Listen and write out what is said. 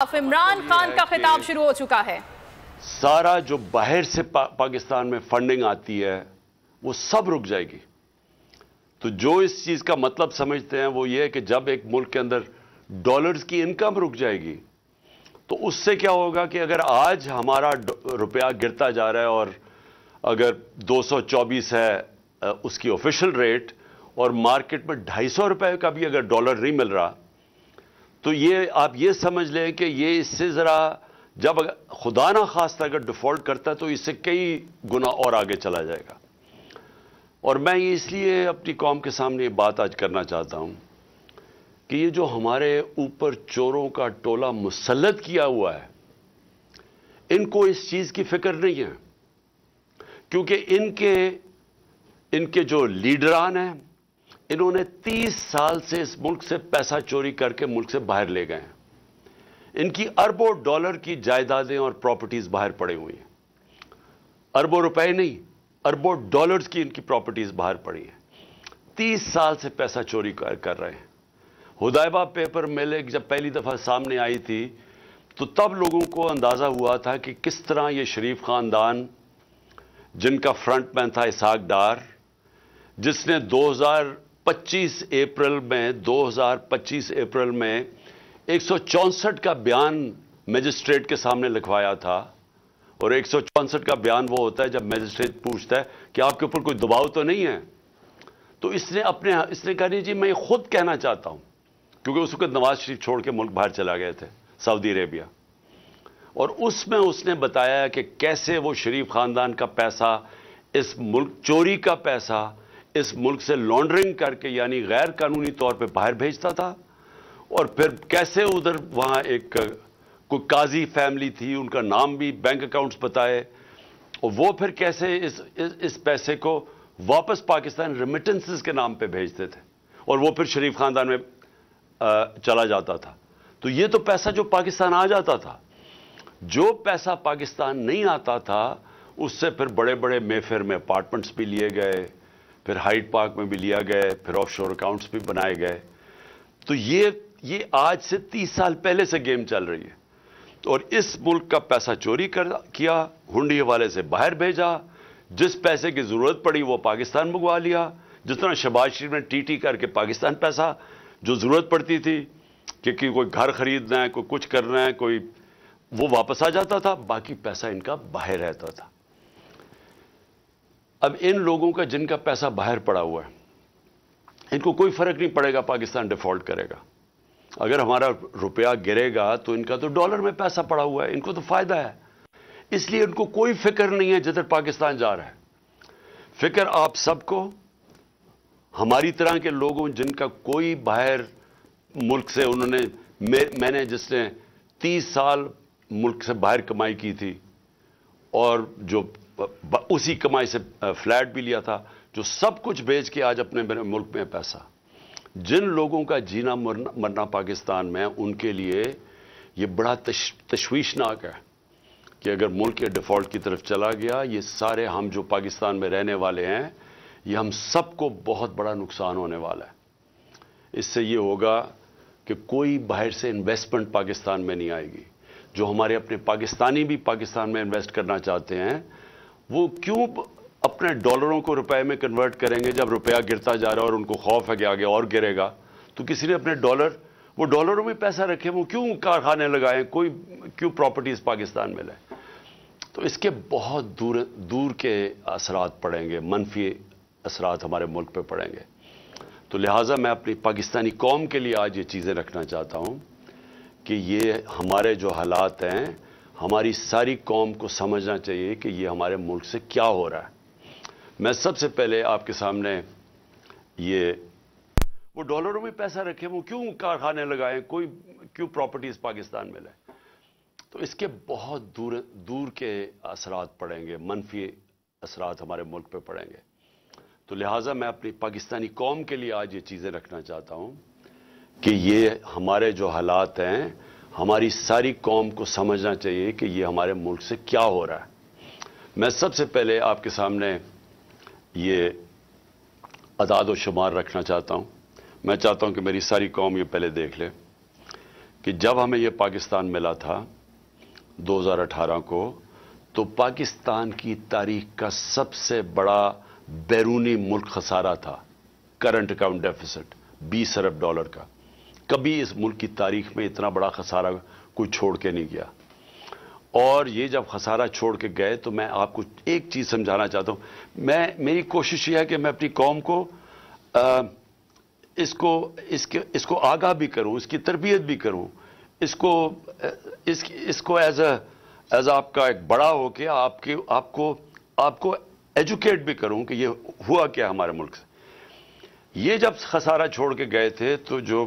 इमरान खान का खिताब शुरू हो चुका है। सारा जो बाहर से पाकिस्तान में फंडिंग आती है वो सब रुक जाएगी। तो जो इस चीज का मतलब समझते हैं वो ये है कि जब एक मुल्क के अंदर डॉलर्स की इनकम रुक जाएगी तो उससे क्या होगा कि अगर आज हमारा रुपया गिरता जा रहा है और अगर 224 है उसकी ऑफिशियल रेट और मार्केट में 250 रुपए का भी अगर डॉलर नहीं मिल रहा तो ये आप ये समझ लें कि ये इससे ज़रा जब खुदा ना खास्ता अगर डिफ़ॉल्ट करता है तो इससे कई गुना और आगे चला जाएगा। और मैं ये इसलिए अपनी कौम के सामने ये बात आज करना चाहता हूँ कि ये जो हमारे ऊपर चोरों का टोला मुसल्लत किया हुआ है इनको इस चीज़ की फिक्र नहीं है, क्योंकि इनके जो लीडरान हैं इन्होंने 30 साल से इस मुल्क से पैसा चोरी करके मुल्क से बाहर ले गए हैं। इनकी अरबों डॉलर की जायदादें और प्रॉपर्टीज बाहर पड़ी हुई हैं। अरबों रुपए नहीं, अरबों डॉलर्स की इनकी प्रॉपर्टीज बाहर पड़ी हैं। 30 साल से पैसा चोरी कर रहे हैं। हुदैबा पेपर मिल जब पहली दफा सामने आई थी तो तब लोगों को अंदाजा हुआ था कि किस तरह ये शरीफ खानदान, जिनका फ्रंटमैन था इसहाक डार, जिसने 2025 अप्रैल में 164 का बयान मजिस्ट्रेट के सामने लिखवाया था। और 164 का बयान वो होता है जब मजिस्ट्रेट पूछता है कि आपके ऊपर कोई दबाव तो नहीं है, तो इसने कहा नहीं जी मैं खुद कहना चाहता हूं, क्योंकि उस वक्त नवाज शरीफ छोड़ के मुल्क बाहर चला गए थे सऊदी अरेबिया। और उसमें उसने बताया कि कैसे वो शरीफ खानदान का पैसा, इस मुल्क चोरी का पैसा इस मुल्क से लॉन्ड्रिंग करके यानी गैर कानूनी तौर पे बाहर भेजता था। और फिर कैसे उधर वहां एक कोई काजी फैमिली थी, उनका नाम भी बैंक अकाउंट्स बताए, और वो फिर कैसे इस पैसे को वापस पाकिस्तान रेमिटेंसेस के नाम पे भेजते थे और वो फिर शरीफ खानदान में चला जाता था। तो ये तो पैसा जो पाकिस्तान आ जाता था, जो पैसा पाकिस्तान नहीं आता था उससे फिर बड़े बड़े मेफेयर में अपार्टमेंट्स भी लिए गए, फिर हाइड पार्क में भी लिया गया, फिर ऑफशोर अकाउंट्स भी बनाए गए। तो ये आज से 30 साल पहले से गेम चल रही है। और इस मुल्क का पैसा चोरी किया, हुंडी हवाले से बाहर भेजा, जिस पैसे की जरूरत पड़ी वो पाकिस्तान मंगवा लिया। जिस तरह शहबाज शरीफ ने टीटी करके पाकिस्तान पैसा जो जरूरत पड़ती थी कि कोई घर खरीदना है, कोई कुछ करना है, कोई वो वापस आ जाता था, बाकी पैसा इनका बाहर रहता था। अब इन लोगों का जिनका पैसा बाहर पड़ा हुआ है इनको कोई फर्क नहीं पड़ेगा पाकिस्तान डिफॉल्ट करेगा। अगर हमारा रुपया गिरेगा तो इनका तो डॉलर में पैसा पड़ा हुआ है, इनको तो फायदा है, इसलिए इनको कोई फिक्र नहीं है जिधर पाकिस्तान जा रहा है। फिक्र आप सबको, हमारी तरह के लोगों जिनका कोई बाहर मुल्क से मैंने जिसने 30 साल मुल्क से बाहर कमाई की थी और जो उसी कमाई से फ्लैट भी लिया था, जो सब कुछ बेच के आज अपने मुल्क में पैसा, जिन लोगों का जीना मरना पाकिस्तान में, उनके लिए ये बड़ा तशवीशनाक है कि अगर मुल्क ये डिफॉल्ट की तरफ चला गया, ये सारे हम जो पाकिस्तान में रहने वाले हैं ये हम सबको बहुत बड़ा नुकसान होने वाला है। इससे ये होगा कि कोई बाहर से इन्वेस्टमेंट पाकिस्तान में नहीं आएगी। जो हमारे अपने पाकिस्तानी भी पाकिस्तान में इन्वेस्ट करना चाहते हैं वो क्यों अपने डॉलरों को रुपए में कन्वर्ट करेंगे जब रुपया गिरता जा रहा है और उनको खौफ है कि आगे और गिरेगा। तो किसी ने अपने वो डॉलरों में पैसा रखे, वो क्यों कारखाने लगाएं, कोई क्यों प्रॉपर्टीज पाकिस्तान में लाएं। तो इसके बहुत दूर के असरात पड़ेंगे, मनफी असरात हमारे मुल्क पे पड़ेंगे। तो लिहाजा मैं अपनी पाकिस्तानी कौम के लिए आज ये चीज़ें रखना चाहता हूँ कि ये हमारे जो हालात हैं, हमारी सारी कौम को समझना चाहिए कि ये हमारे मुल्क से क्या हो रहा है। मैं सबसे पहले आपके सामने वो डॉलरों में पैसा रखे, वो क्यों कारखाने लगाएं, कोई क्यों प्रॉपर्टीज पाकिस्तान में लाएं। तो इसके बहुत दूर के असरात पड़ेंगे, मनफी असरात हमारे मुल्क पे पड़ेंगे। तो लिहाजा मैं अपनी पाकिस्तानी कौम के लिए आज ये चीज़ें रखना चाहता हूँ कि ये हमारे जो हालात हैं, हमारी सारी कौम को समझना चाहिए कि ये हमारे मुल्क से क्या हो रहा है। मैं सबसे पहले आपके सामने ये अदाद व शुमार रखना चाहता हूँ। मैं चाहता हूँ कि मेरी सारी कौम ये पहले देख ले کہ جب ہمیں یہ پاکستان ملا تھا 2018 کو، تو پاکستان کی تاریخ کا سب سے بڑا بیرونی ملک خسارہ تھا، کرنٹ اکاؤنٹ ڈیفیسٹ 20 ارب ڈالر کا۔ کبھی اس ملک کی تاریخ میں اتنا بڑا خسارہ کوئی چھوڑ کے نہیں گیا۔ اور یہ جب خسارہ چھوڑ کے گئے تو میں آپ کو ایک چیز سمجھانا چاہتا ہوں، میری کوشش یہ ہے کہ میں اپنی قوم کو اس کو آگاہ بھی کروں، اس کی تربیت بھی کروں، اس کو ایز آپ کا ایک بڑا ہو کے آپ کو ایجوکیٹ بھی کروں کہ یہ ہوا کیا ہمارے ملک سے۔ یہ جب خسارہ چھوڑ کے گئے تھے تو جو